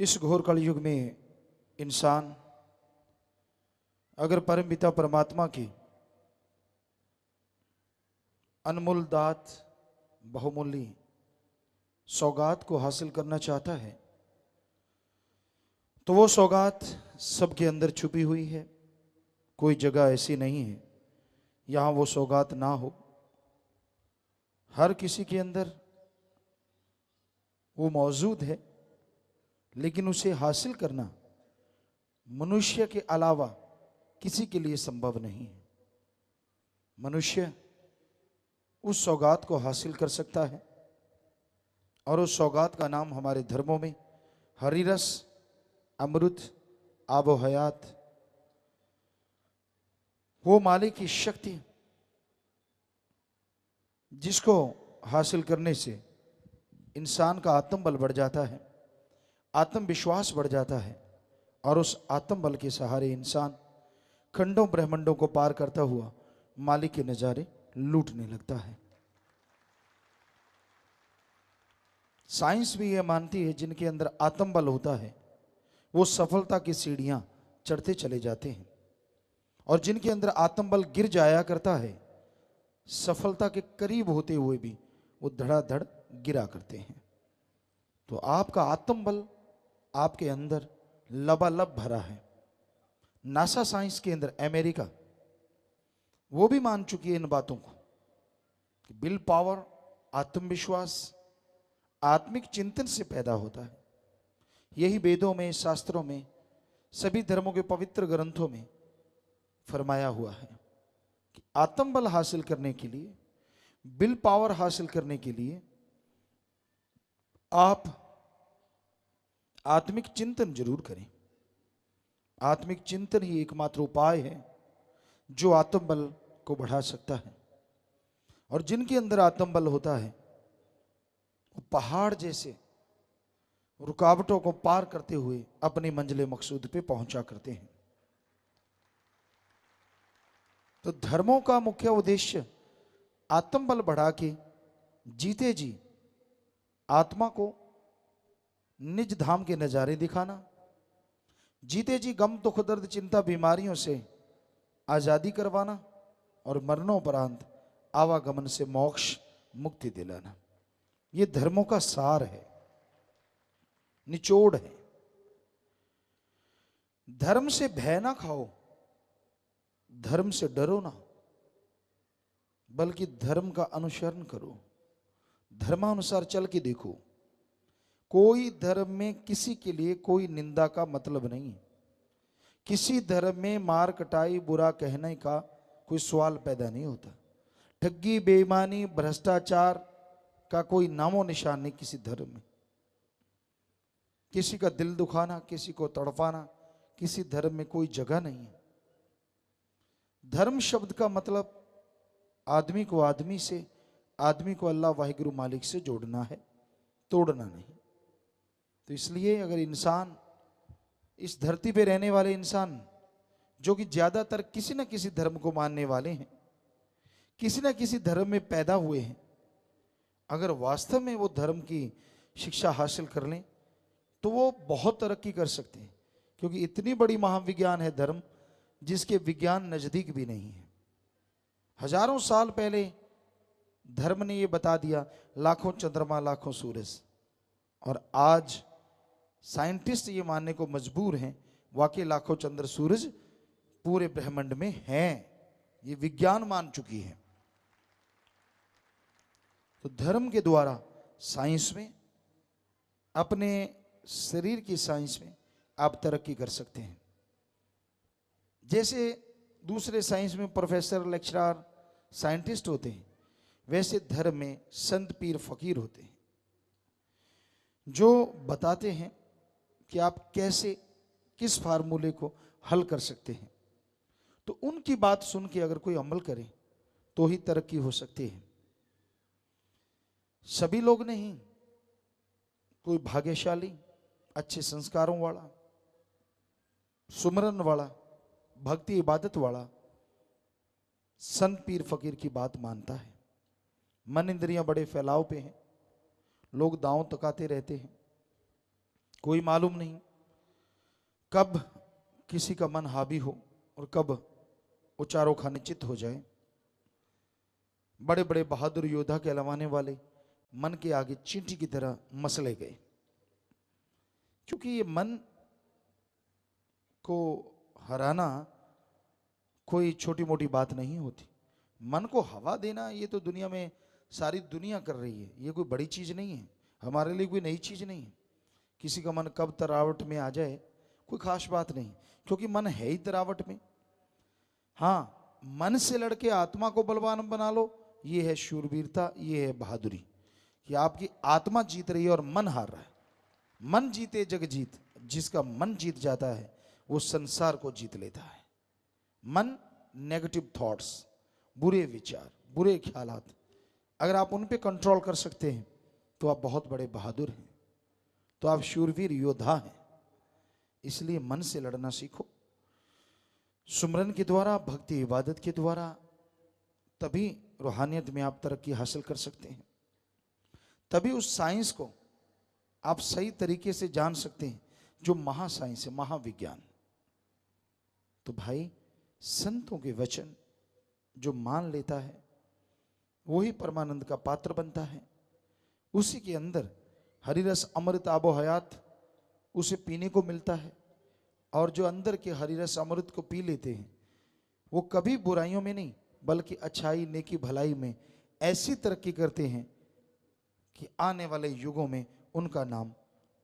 इस घोर कलयुग में इंसान अगर परम पिता परमात्मा की अनमोल दात बहुमूल्य सौगात को हासिल करना चाहता है तो वो सौगात सबके अंदर छुपी हुई है। कोई जगह ऐसी नहीं है यहां वो सौगात ना हो। हर किसी के अंदर वो मौजूद है, लेकिन उसे हासिल करना मनुष्य के अलावा किसी के लिए संभव नहीं है। मनुष्य उस सौगात को हासिल कर सकता है और उस सौगात का नाम हमारे धर्मों में हरि रस, अमृत, आबो हयात, वो मालिक की शक्ति जिसको हासिल करने से इंसान का आत्मबल बढ़ जाता है, आत्मविश्वास बढ़ जाता है और उस आत्मबल के सहारे इंसान खंडों ब्रह्मंडों को पार करता हुआ मालिक के नजारे लूटने लगता है। साइंस भी यह मानती है जिनके अंदर आत्मबल होता है वो सफलता की सीढ़ियां चढ़ते चले जाते हैं और जिनके अंदर आत्मबल गिर जाया करता है सफलता के करीब होते हुए भी वो धड़ाधड़ गिरा करते हैं। तो आपका आत्मबल आपके अंदर लबालब भरा है। नासा साइंस के अंदर अमेरिका वो भी मान चुकी है इन बातों को कि विल पावर, आत्मविश्वास आत्मिक चिंतन से पैदा होता है। यही वेदों में, शास्त्रों में, सभी धर्मों के पवित्र ग्रंथों में फरमाया हुआ है कि आत्मबल हासिल करने के लिए, विल पावर हासिल करने के लिए आप आत्मिक चिंतन जरूर करें। आत्मिक चिंतन ही एकमात्र उपाय है जो आत्मबल को बढ़ा सकता है। और जिनके अंदर आत्मबल होता है वो पहाड़ जैसे रुकावटों को पार करते हुए अपनी मंजिल मकसूद पे पहुंचा करते हैं। तो धर्मों का मुख्य उद्देश्य आत्मबल बढ़ा के जीते जी आत्मा को निज धाम के नजारे दिखाना, जीते जी गम दुख दर्द चिंता बीमारियों से आजादी करवाना और मरणोपरांत आवागमन से मोक्ष मुक्ति दिलाना। ये धर्मों का सार है, निचोड़ है। धर्म से भय ना खाओ, धर्म से डरो ना, बल्कि धर्म का अनुसरण करो, धर्मानुसार चल के देखो। कोई धर्म में किसी के लिए कोई निंदा का मतलब नहीं है। किसी धर्म में मार कटाई बुरा कहने का कोई सवाल पैदा नहीं होता। ठगी बेईमानी भ्रष्टाचार का कोई नामो निशान नहीं किसी धर्म में। किसी का दिल दुखाना, किसी को तड़पाना किसी धर्म में कोई जगह नहीं है। धर्म शब्द का मतलब आदमी को आदमी से, आदमी को अल्लाह वाहिगुरु मालिक से जोड़ना है, तोड़ना नहीं। तो इसलिए अगर इंसान, इस धरती पे रहने वाले इंसान जो कि ज्यादातर किसी न किसी धर्म को मानने वाले हैं, किसी न किसी धर्म में पैदा हुए हैं, अगर वास्तव में वो धर्म की शिक्षा हासिल कर लें तो वो बहुत तरक्की कर सकते हैं। क्योंकि इतनी बड़ी महाविज्ञान है धर्म जिसके विज्ञान नजदीक भी नहीं है। हजारों साल पहले धर्म ने ये बता दिया, लाखों चंद्रमा लाखों सूरज, और आज साइंटिस्ट ये मानने को मजबूर हैं वाकई लाखों चंद्र सूरज पूरे ब्रह्मांड में हैं। ये विज्ञान मान चुकी है। तो धर्म के द्वारा साइंस में, अपने शरीर की साइंस में आप तरक्की कर सकते हैं। जैसे दूसरे साइंस में प्रोफेसर, लेक्चरर, साइंटिस्ट होते हैं, वैसे धर्म में संत, पीर, फकीर होते हैं जो बताते हैं कि आप कैसे, किस फार्मूले को हल कर सकते हैं। तो उनकी बात सुन के अगर कोई अमल करे तो ही तरक्की हो सकती है। सभी लोग नहीं, कोई भाग्यशाली, अच्छे संस्कारों वाला, सुमरन वाला, भक्ति इबादत वाला संत, पीर, फकीर की बात मानता है। मन इंद्रियां बड़े फैलाव पे हैं, लोग दांव तकाते रहते हैं, कोई मालूम नहीं कब किसी का मन हावी हो और कब वो चारों खाने चित्त हो जाए। बड़े बड़े बहादुर योद्धा कहलवाने वाले मन के आगे चींटी की तरह मसले गए, क्योंकि ये मन को हराना कोई छोटी मोटी बात नहीं होती। मन को हवा देना ये तो दुनिया में सारी दुनिया कर रही है, ये कोई बड़ी चीज नहीं है, हमारे लिए कोई नई चीज नहीं है। किसी का मन कब तरावट में आ जाए कोई खास बात नहीं, क्योंकि मन है ही तरावट में। हाँ, मन से लड़के आत्मा को बलवान बना लो, ये है शूरवीरता, ये है बहादुरी, कि आपकी आत्मा जीत रही है और मन हार रहा है। मन जीते जग जीत, जिसका मन जीत जाता है वो संसार को जीत लेता है। मन नेगेटिव थॉट्स, बुरे विचार, बुरे ख्यालात, अगर आप उन पे कंट्रोल कर सकते हैं तो आप बहुत बड़े बहादुर हैं, तो आप शूरवीर योद्धा हैं। इसलिए मन से लड़ना सीखो। सुमरन के द्वारा, भक्ति इबादत के द्वारा तभी रूहानियत में आप तरक्की हासिल कर सकते हैं, तभी उस साइंस को आप सही तरीके से जान सकते हैं जो महासाइंस है, महाविज्ञान। तो भाई, संतों के वचन जो मान लेता है वही परमानंद का पात्र बनता है। उसी के अंदर हरिरस अमृत आबो हयात उसे पीने को मिलता है, और जो अंदर के हरिरस अमृत को पी लेते हैं वो कभी बुराइयों में नहीं बल्कि अच्छाई, नेकी, भलाई में ऐसी तरक्की करते हैं कि आने वाले युगों में उनका नाम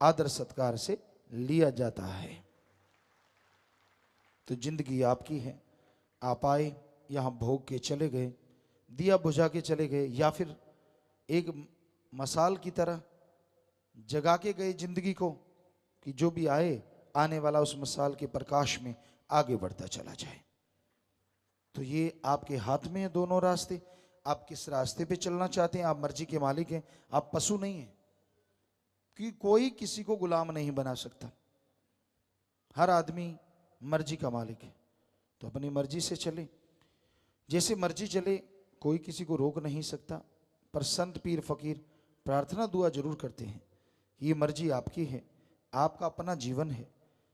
आदर सत्कार से लिया जाता है। तो जिंदगी आपकी है, आप आए यहाँ भोग के चले गए, दिया बुझा के चले गए, या फिर एक मसाल की तरह जगा के गए जिंदगी को, कि जो भी आए आने वाला उस मसाल के प्रकाश में आगे बढ़ता चला जाए। तो ये आपके हाथ में है दोनों रास्ते। आप किस रास्ते पे चलना चाहते हैं, आप मर्जी के मालिक हैं, आप पशु नहीं हैं, कि कोई किसी को गुलाम नहीं बना सकता। हर आदमी मर्जी का मालिक है, तो अपनी मर्जी से चले, जैसे मर्जी चले, कोई किसी को रोक नहीं सकता। पर संत पीर फकीर प्रार्थना दुआ जरूर करते हैं, ये मर्जी आपकी है, आपका अपना जीवन है,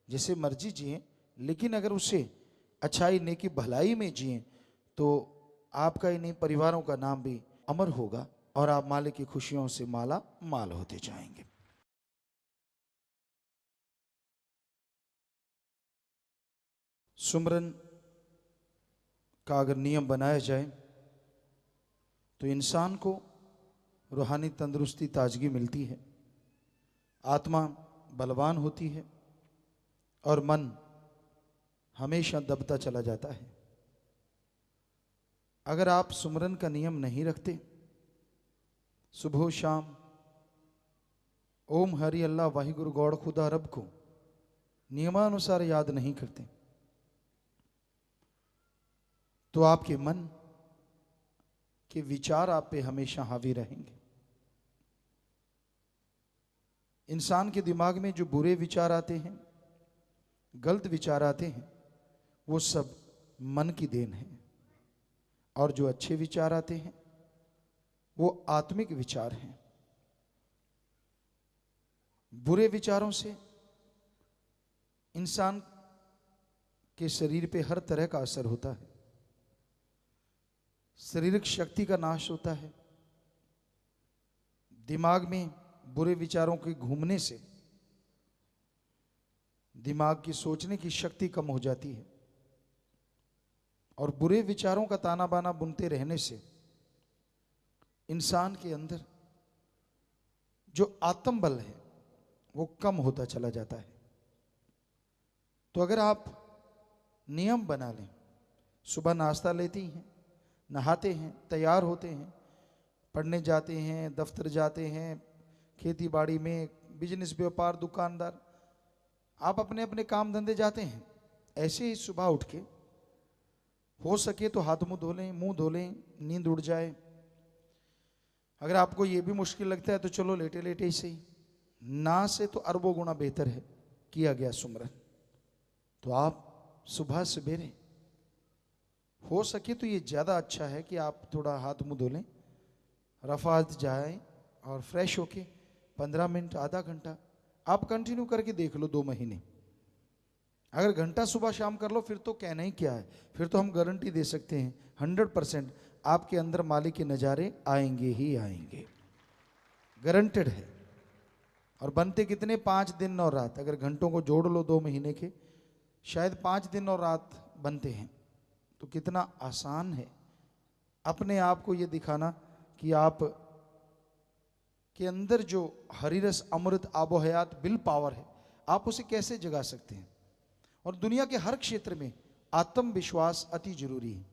जैसे मर्जी जिए, लेकिन अगर उसे अच्छाई, नेकी, भलाई में जिए तो आपका ही नहीं परिवारों का नाम भी अमर होगा और आप मालिक की खुशियों से माला माल होते जाएंगे। सुमरन का अगर नियम बनाया जाए तो इंसान को रूहानी तंदुरुस्ती, ताजगी मिलती है, आत्मा बलवान होती है और मन हमेशा दबता चला जाता है। अगर आप सुमरन का नियम नहीं रखते, सुबह शाम ओम हरि अल्लाह वाहिगुरु गौड़ खुदा रब को नियमानुसार याद नहीं करते, तो आपके मन के विचार आप पे हमेशा हावी रहेंगे। इंसान के दिमाग में जो बुरे विचार आते हैं, गलत विचार आते हैं, वो सब मन की देन है, और जो अच्छे विचार आते हैं वो आत्मिक विचार हैं। बुरे विचारों से इंसान के शरीर पे हर तरह का असर होता है, शारीरिक शक्ति का नाश होता है। दिमाग में बुरे विचारों के घूमने से दिमाग की सोचने की शक्ति कम हो जाती है, और बुरे विचारों का ताना बाना बुनते रहने से इंसान के अंदर जो आत्मबल है वो कम होता चला जाता है। तो अगर आप नियम बना लें, सुबह नाश्ता लेती हैं, नहाते हैं, तैयार होते हैं, पढ़ने जाते हैं, दफ्तर जाते हैं, खेती बाड़ी में, बिजनेस, व्यापार, दुकानदार, आप अपने अपने काम धंधे जाते हैं, ऐसे ही सुबह उठ के हो सके तो हाथ मुंह धो लें, मुंह धो लें, नींद उड़ जाए। अगर आपको ये भी मुश्किल लगता है तो चलो लेटे लेटे ही सही, ना से तो अरबों गुना बेहतर है किया गया सुमरन। तो आप सुबह सवेरे हो सके तो ये ज़्यादा अच्छा है कि आप थोड़ा हाथ मुंह धो लें, रफ़ात जाए और फ्रेश होके 15 मिनट, आधा घंटा आप कंटिन्यू करके देख लो 2 महीने। अगर घंटा सुबह शाम कर लो फिर तो कहना ही क्या है, फिर तो हम गारंटी दे सकते हैं 100% आपके अंदर मालिक के नज़ारे आएंगे ही आएंगे, गारंटेड है। और बनते कितने, 5 दिन और रात। अगर घंटों को जोड़ लो 2 महीने के, शायद 5 दिन और रात बनते हैं। तो कितना आसान है अपने आप को ये दिखाना कि आप के अंदर जो हरिरस अमृत आबो हयात बिल पावर है, आप उसे कैसे जगा सकते हैं। और दुनिया के हर क्षेत्र में आत्मविश्वास अति जरूरी है।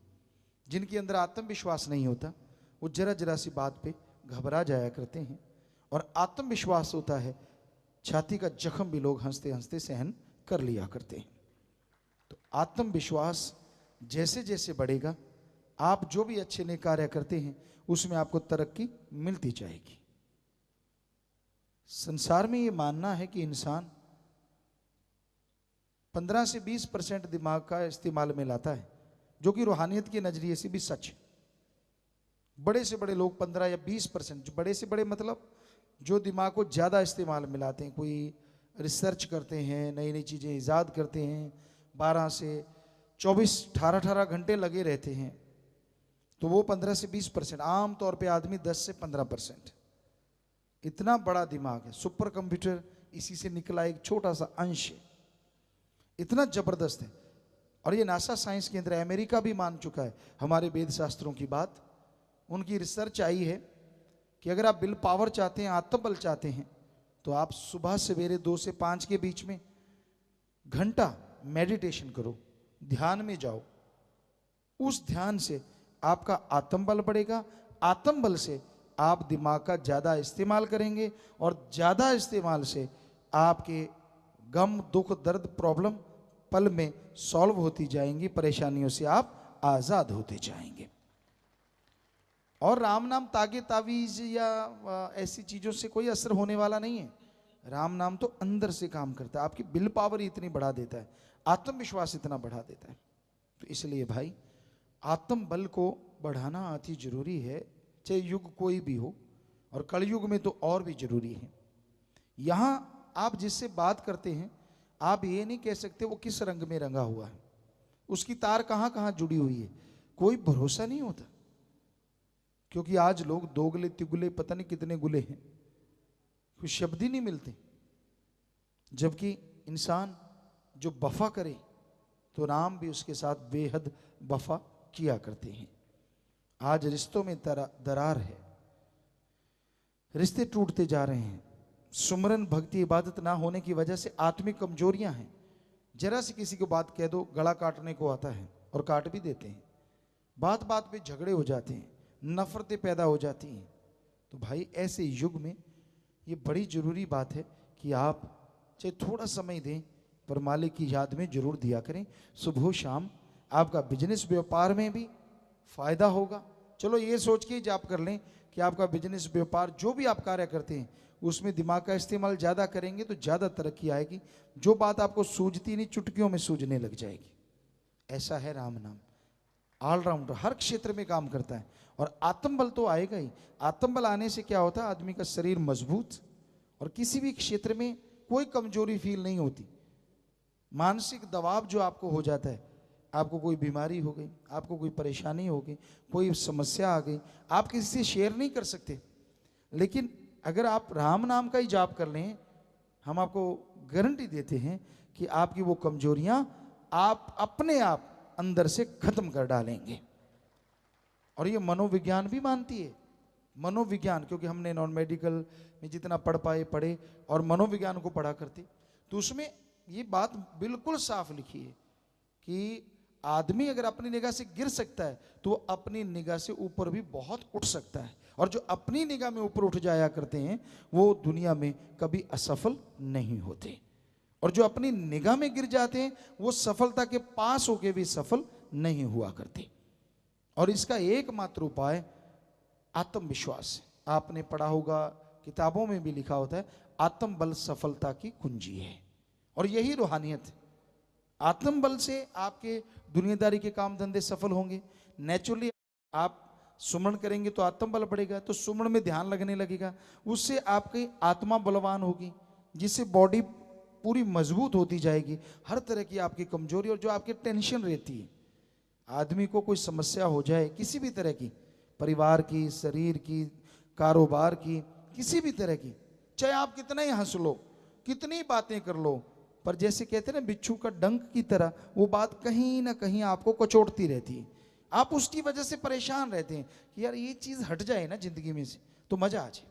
जिनके अंदर आत्मविश्वास नहीं होता वो जरा जरा सी बात पे घबरा जाया करते हैं, और आत्मविश्वास होता है छाती का जख्म भी लोग हंसते हंसते सहन कर लिया करते हैं। तो आत्मविश्वास जैसे जैसे बढ़ेगा, आप जो भी अच्छे नए कार्य करते हैं उसमें आपको तरक्की मिलती जाएगी। संसार में ये मानना है कि इंसान 15 से 20% दिमाग का इस्तेमाल में लाता है, जो कि रूहानियत के नजरिए से भी सच है। बड़े से बड़े लोग 15 या 20%, जो बड़े से बड़े मतलब जो दिमाग को ज़्यादा इस्तेमाल में लाते हैं, कोई रिसर्च करते हैं, नई नई चीज़ें ईजाद करते हैं, 12 से 24 18 घंटे लगे रहते हैं, तो वो 15 से 20%। आम तौर पे आदमी 10 से 15%। इतना बड़ा दिमाग है, सुपर कंप्यूटर इसी से निकला एक छोटा सा अंश है, इतना जबरदस्त है। और ये नासा साइंस केंद्र अमेरिका भी मान चुका है हमारे वेद शास्त्रों की बात। उनकी रिसर्च आई है कि अगर आप विल पावर चाहते हैं, आत्मबल चाहते हैं, तो आप सुबह सवेरे 2 से 5 के बीच में घंटा मेडिटेशन करो, ध्यान में जाओ। उस ध्यान से आपका आत्मबल बढ़ेगा, आत्मबल से आप दिमाग का ज़्यादा इस्तेमाल करेंगे, और ज़्यादा इस्तेमाल से आपके गम दुख दर्द प्रॉब्लम पल में सॉल्व होती जाएंगी, परेशानियों से आप आज़ाद होते जाएंगे। और राम नाम तागे तावीज या ऐसी चीज़ों से कोई असर होने वाला नहीं है। राम नाम तो अंदर से काम करता है, आपकी विल पावर इतनी बढ़ा देता है, आत्मविश्वास इतना बढ़ा देता है। तो इसलिए भाई आत्म बल को बढ़ाना अति जरूरी है, चाहे युग कोई भी हो, और कलयुग में तो और भी जरूरी है। यहाँ आप जिससे बात करते हैं, आप ये नहीं कह सकते वो किस रंग में रंगा हुआ है, उसकी तार कहाँ कहाँ जुड़ी हुई है, कोई भरोसा नहीं होता। क्योंकि आज लोग दोगले तिगुले पता नहीं कितने गुले हैं, कुछ शब्द ही नहीं मिलते। जबकि इंसान जो वफा करे तो राम भी उसके साथ बेहद वफा किया करते हैं। आज रिश्तों में दरार है, रिश्ते टूटते जा रहे हैं। सुमरन भक्ति इबादत ना होने की वजह से आत्मिक कमजोरियां हैं। जरा सी किसी को बात कह दो, गला काटने को आता है और काट भी देते हैं। बात बात पे झगड़े हो जाते हैं, नफरतें पैदा हो जाती हैं। तो भाई ऐसे युग में ये बड़ी जरूरी बात है कि आप चाहे थोड़ा समय दें पर मालिक की याद में जरूर दिया करें। सुबह शाम आपका बिजनेस व्यापार में भी फायदा होगा। चलो ये सोच के जाप कर लें कि आपका बिजनेस व्यापार जो भी आप कार्य करते हैं उसमें दिमाग का इस्तेमाल ज़्यादा करेंगे तो ज़्यादा तरक्की आएगी। जो बात आपको सूझती नहीं, चुटकियों में सूझने लग जाएगी। ऐसा है राम नाम, ऑलराउंडर, हर क्षेत्र में काम करता है। और आत्मबल तो आएगा ही। आत्मबल आने से क्या होता है, आदमी का शरीर मजबूत, और किसी भी क्षेत्र में कोई कमजोरी फील नहीं होती। मानसिक दबाव जो आपको हो जाता है, आपको कोई बीमारी हो गई, आपको कोई परेशानी हो गई, कोई समस्या आ गई, आप किसी से शेयर नहीं कर सकते। लेकिन अगर आप राम नाम का ही जाप कर लें, हम आपको गारंटी देते हैं कि आपकी वो कमजोरियां आप अपने आप अंदर से खत्म कर डालेंगे। और ये मनोविज्ञान भी मानती है, मनोविज्ञान, क्योंकि हमने नॉन मेडिकल में जितना पढ़ पाए पढ़े और मनोविज्ञान को पढ़ा करते, तो उसमें ये बात बिल्कुल साफ लिखी है कि आदमी अगर अपनी निगाह से गिर सकता है तो वो अपनी निगाह से ऊपर भी बहुत उठ सकता है। और जो अपनी निगाह में ऊपर उठ जाया करते हैं वो दुनिया में कभी असफल नहीं होते, और जो अपनी निगाह में गिर जाते हैं वो सफलता के पास होके भी सफल नहीं हुआ करते। और इसका एकमात्र उपाय आत्मविश्वास है। आपने पढ़ा होगा, किताबों में भी लिखा होता है, आत्मबल सफलता की कुंजी है। और यही रूहानियत है। आत्मबल से आपके दुनियादारी के काम धंधे सफल होंगे। नेचुरली आप सुमरण करेंगे तो आत्मबल बढ़ेगा, तो सुमरण में ध्यान लगने लगेगा, उससे आपकी आत्मा बलवान होगी, जिससे बॉडी पूरी मजबूत होती जाएगी। हर तरह की आपकी कमजोरी और जो आपकी टेंशन रहती है, आदमी को कोई समस्या हो जाए किसी भी तरह की, परिवार की, शरीर की, कारोबार की, किसी भी तरह की, चाहे आप कितना ही हंस लो, कितनी बातें कर लो, पर जैसे कहते हैं ना बिच्छू का डंक की तरह, वो बात कहीं ना कहीं आपको कचोटती रहती है। आप उसकी वजह से परेशान रहते हैं कि यार ये चीज़ हट जाए ना जिंदगी में से तो मजा आ जाए।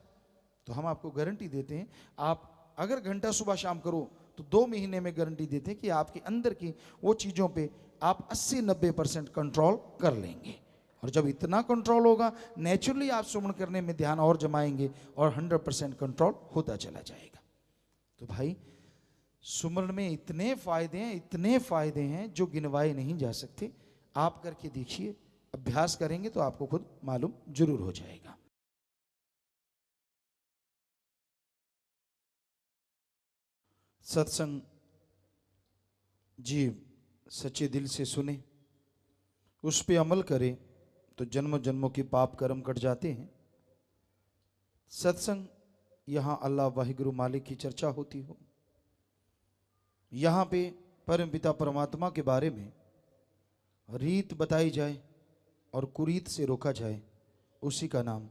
तो हम आपको गारंटी देते हैं, आप अगर घंटा सुबह शाम करो तो 2 महीने में गारंटी देते हैं कि आपके अंदर की वो चीज़ों पे आप 80-90% कंट्रोल कर लेंगे। और जब इतना कंट्रोल होगा, नेचुरली आप सुमन करने में ध्यान और जमाएंगे और 100% कंट्रोल होता चला जाएगा। तो भाई सुमन में इतने फायदे हैं जो गिनवाए नहीं जा सकते। आप करके देखिए, अभ्यास करेंगे तो आपको खुद मालूम जरूर हो जाएगा। सत्संग जीव सच्चे दिल से सुने, उस पे अमल करे तो जन्म जन्मों के पाप कर्म कट जाते हैं। सत्संग यहाँ अल्लाह वाहिगुरु मालिक की चर्चा होती हो, यहाँ पे परम पिता परमात्मा के बारे में रीत बताई जाए और कुरीत से रोका जाए, उसी का नाम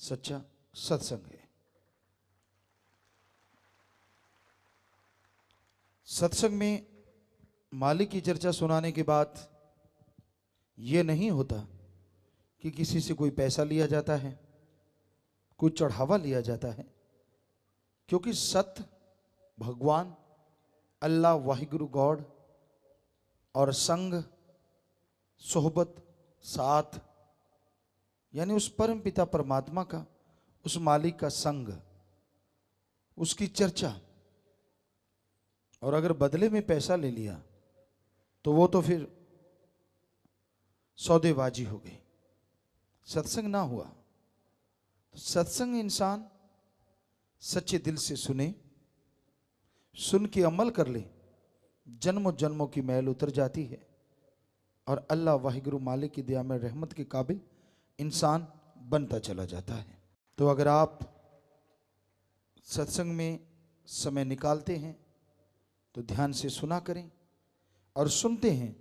सच्चा सत्संग है। सत्संग में मालिक की चर्चा सुनाने के बाद ये नहीं होता कि किसी से कोई पैसा लिया जाता है, कोई चढ़ावा लिया जाता है, क्योंकि सत्य भगवान अल्लाह वाहिगुरु गॉड और संग सोहबत साथ, यानी उस परम पिता परमात्मा का, उस मालिक का संग, उसकी चर्चा। और अगर बदले में पैसा ले लिया तो वो तो फिर सौदेबाजी हो गई, सत्संग ना हुआ। तो सत्संग इंसान सच्चे दिल से सुने, सुन के अमल कर ले, जन्मों जन्मों की मैल उतर जाती है और अल्लाह वाहिगुरु मालिक की दया में रहमत के काबिल इंसान बनता चला जाता है। तो अगर आप सत्संग में समय निकालते हैं तो ध्यान से सुना करें, और सुनते हैं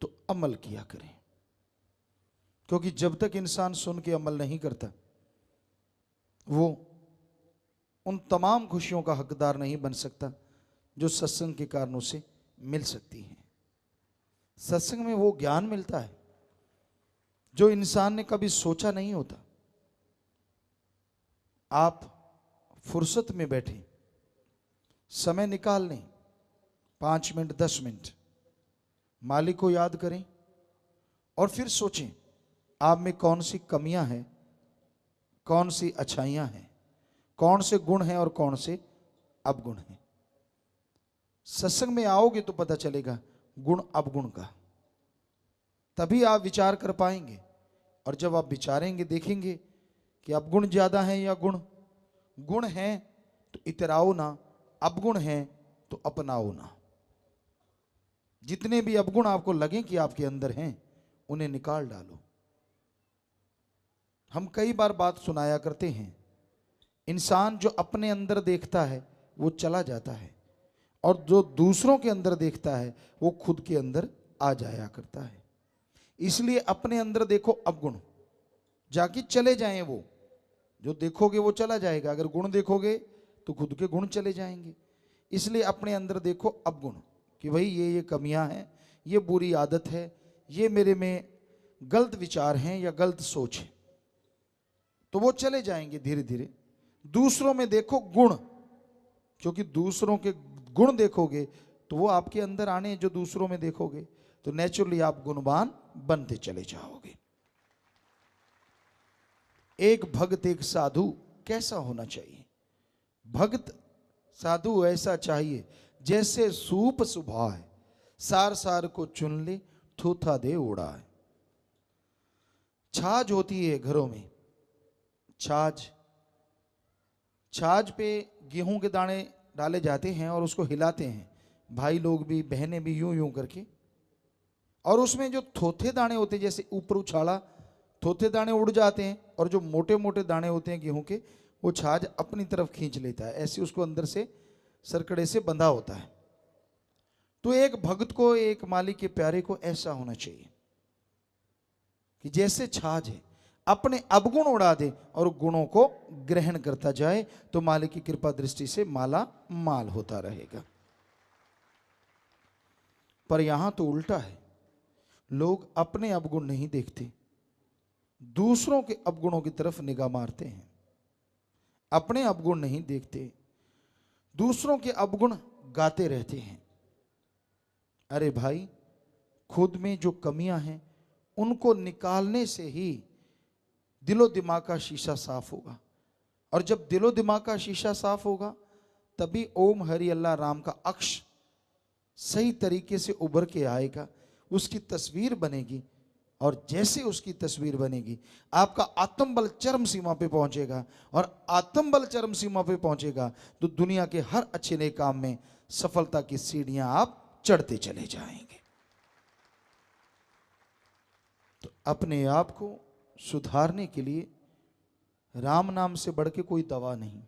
तो अमल किया करें, क्योंकि जब तक इंसान सुन के अमल नहीं करता वो उन तमाम खुशियों का हकदार नहीं बन सकता जो सत्संग के कारणों से मिल सकती हैं। सत्संग में वो ज्ञान मिलता है जो इंसान ने कभी सोचा नहीं होता। आप फुर्सत में बैठे, समय निकाल लें, 5 मिनट 10 मिनट मालिक को याद करें और फिर सोचें आप में कौन सी कमियां हैं, कौन सी अच्छाइयां हैं, कौन से गुण हैं और कौन से अवगुण हैं। सत्संग में आओगे तो पता चलेगा गुण अवगुण का, तभी आप विचार कर पाएंगे। और जब आप विचारेंगे देखेंगे कि अवगुण ज्यादा हैं या गुण हैं तो इतराओ ना, अवगुण हैं तो अपनाओ ना। जितने भी अवगुण आपको लगे कि आपके अंदर हैं उन्हें निकाल डालो। हम कई बार बात सुनाया करते हैं, इंसान जो अपने अंदर देखता है वो चला जाता है, और जो दूसरों के अंदर देखता है वो खुद के अंदर आ जाया करता है। इसलिए अपने अंदर देखो अवगुण, जाके चले जाएं, वो जो देखोगे वो चला जाएगा। अगर गुण देखोगे तो खुद के गुण चले जाएंगे। इसलिए अपने अंदर देखो अवगुण कि भाई ये कमियां हैं, ये बुरी आदत है, ये मेरे में गलत विचार हैं या गलत सोच है, तो वो चले जाएंगे धीरे धीरे। दूसरों में देखो गुण, क्योंकि दूसरों के गुण देखोगे तो वो आपके अंदर आने, जो दूसरों में देखोगे तो नेचुरली आप गुणवान बनते चले जाओगे। एक भक्त एक साधु कैसा होना चाहिए? भक्त साधु ऐसा चाहिए जैसे सूप सुभाए, सार सार को चुन ले, थूथा दे उड़ाए। छाछ होती है घरों में, छाछ पे गेहूं के दाने डाले जाते हैं और उसको हिलाते हैं, भाई लोग भी बहनें भी यूं यूं करके, और उसमें जो थोथे दाने होते हैं, जैसे ऊपर उछाला थोथे दाने उड़ जाते हैं, और जो मोटे मोटे दाने होते हैं गेहूं के वो छाछ अपनी तरफ खींच लेता है, ऐसे उसको अंदर से सरकड़े से बंधा होता है। तो एक भक्त को, एक मालिक के प्यारे को ऐसा होना चाहिए कि जैसे छाछ है, अपने अवगुण उड़ा दे और गुणों को ग्रहण करता जाए, तो मालिक की कृपा दृष्टि से माला माल होता रहेगा। पर यहां तो उल्टा है, लोग अपने अवगुण नहीं देखते, दूसरों के अवगुणों की तरफ निगाह मारते हैं। अपने अवगुण नहीं देखते, दूसरों के अवगुण गाते रहते हैं। अरे भाई, खुद में जो कमियां हैं उनको निकालने से ही दिलो दिमाग का शीशा साफ होगा, और जब दिलो दिमाग का शीशा साफ होगा तभी ओम हरि अल्लाह राम का अक्ष सही तरीके से उभर के आएगा, उसकी तस्वीर बनेगी। और जैसे उसकी तस्वीर बनेगी, आपका आत्मबल चरम सीमा पे पहुंचेगा, और आत्मबल चरम सीमा पे पहुंचेगा तो दुनिया के हर अच्छे नए काम में सफलता की सीढ़ियां आप चढ़ते चले जाएंगे। तो अपने आप को सुधारने के लिए राम नाम से बढ़ के कोई दवा नहीं।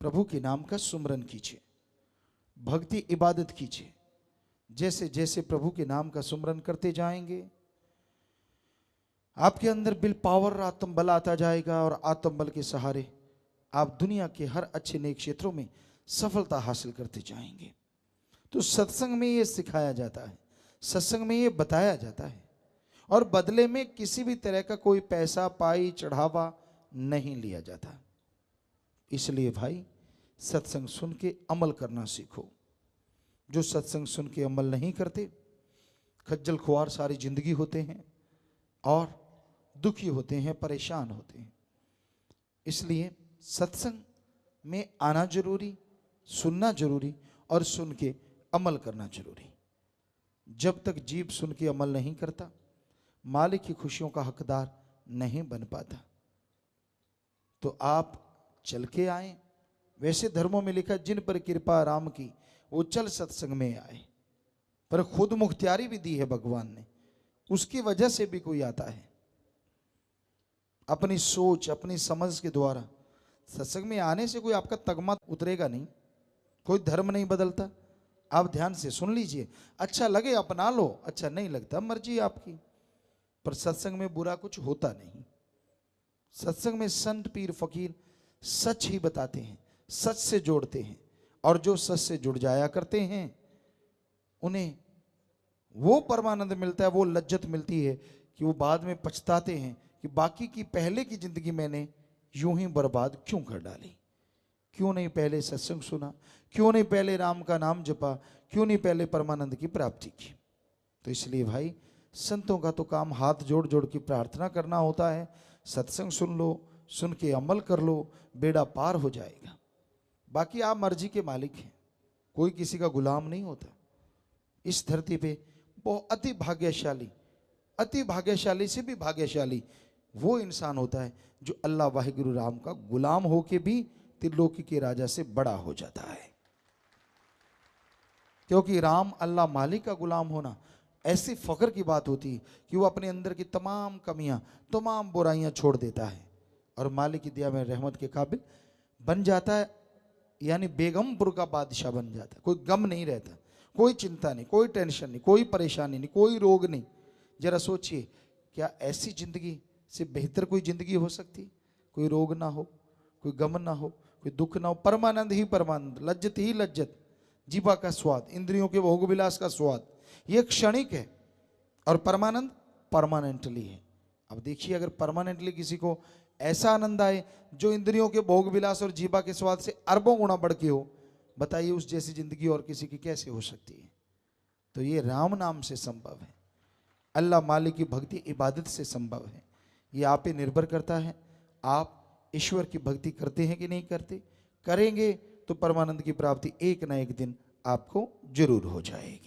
प्रभु के नाम का सुमरन कीजिए, भक्ति इबादत कीजिए। जैसे जैसे प्रभु के नाम का सुमरन करते जाएंगे, आपके अंदर विल पावर, आत्मबल आता जाएगा, और आत्मबल के सहारे आप दुनिया के हर अच्छे नए क्षेत्रों में सफलता हासिल करते जाएंगे। तो सत्संग में ये सिखाया जाता है, सत्संग में ये बताया जाता है, और बदले में किसी भी तरह का कोई पैसा, पाई, चढ़ावा नहीं लिया जाता। इसलिए भाई, सत्संग सुन के अमल करना सीखो। जो सत्संग सुन के अमल नहीं करते, खज्जल खुआर सारी जिंदगी होते हैं और दुखी होते हैं, परेशान होते हैं। इसलिए सत्संग में आना जरूरी, सुनना जरूरी, और सुन के अमल करना जरूरी। जब तक जीव सुन के अमल नहीं करता, मालिक की खुशियों का हकदार नहीं बन पाता। तो आप चल के आए। वैसे धर्मों में लिखा, जिन पर कृपा राम की वो चल सत्संग में आए। पर खुद मुख्तियारी भी दी है भगवान ने, उसकी वजह से भी कोई आता है। अपनी सोच, अपनी समझ के द्वारा सत्संग में आने से कोई आपका तगमा उतरेगा नहीं, कोई धर्म नहीं बदलता। आप ध्यान से सुन लीजिए, अच्छा लगे अपना लो, अच्छा नहीं लगता मर्जी आपकी। पर सत्संग में बुरा कुछ होता नहीं। सत्संग में संत, पीर, फकीर सच ही बताते हैं, सच से जोड़ते हैं, और जो सच से जुड़ जाया करते हैं उन्हें वो परमानंद मिलता है, वो लज्जत मिलती है कि वो बाद में पछताते हैं कि बाकी की पहले की जिंदगी मैंने यूं ही बर्बाद क्यों कर डाली, क्यों नहीं पहले सत्संग सुना, क्यों नहीं पहले राम का नाम जपा, क्यों नहीं पहले परमानंद की प्राप्ति की। तो इसलिए भाई, संतों का तो काम हाथ जोड़ जोड़ की प्रार्थना करना होता है। सत्संग सुन लो, सुन के अमल कर लो, बेड़ा पार हो जाएगा। बाकी आप मर्जी के मालिक हैं, कोई किसी का गुलाम नहीं होता। इस धरती पे बहुत अति भाग्यशाली, अति भाग्यशाली से भी भाग्यशाली वो इंसान होता है जो अल्लाह वाहिगुरु राम का गुलाम होके भी त्रिलोकी के राजा से बड़ा हो जाता है। क्योंकि राम अल्लाह मालिक का गुलाम होना ऐसी फख्र की बात होती है कि वो अपने अंदर की तमाम कमियां, तमाम बुराइयां छोड़ देता है और मालिक की दिया में रहमत के काबिल बन जाता है। यानी बेगमपुर का बादशाह बन जाता है। कोई गम नहीं रहता, कोई चिंता नहीं, कोई टेंशन नहीं, कोई परेशानी नहीं, कोई रोग नहीं। जरा सोचिए, क्या ऐसी जिंदगी से बेहतर कोई जिंदगी हो सकती? कोई रोग ना हो, कोई गम ना हो, कोई दुख ना हो, परमानंद ही परमानंद, लज्जत ही लज्जत, जीवा का स्वाद, इंद्रियों के भोग विलास का स्वाद, ये क्षणिक है और परमानंद परमानेंटली है। अब देखिए, अगर परमानेंटली किसी को ऐसा आनंद आए जो इंद्रियों के भोग विलास और जीवा के स्वाद से अरबों गुना बढ़ के हो, बताइए उस जैसी जिंदगी और किसी की कैसे हो सकती है? तो ये राम नाम से संभव है, अल्लाह मालिक की भक्ति इबादत से संभव है। ये आप पे निर्भर करता है, आप ईश्वर की भक्ति करते हैं कि नहीं करते। करेंगे तो परमानंद की प्राप्ति एक ना एक दिन आपको जरूर हो जाएगी।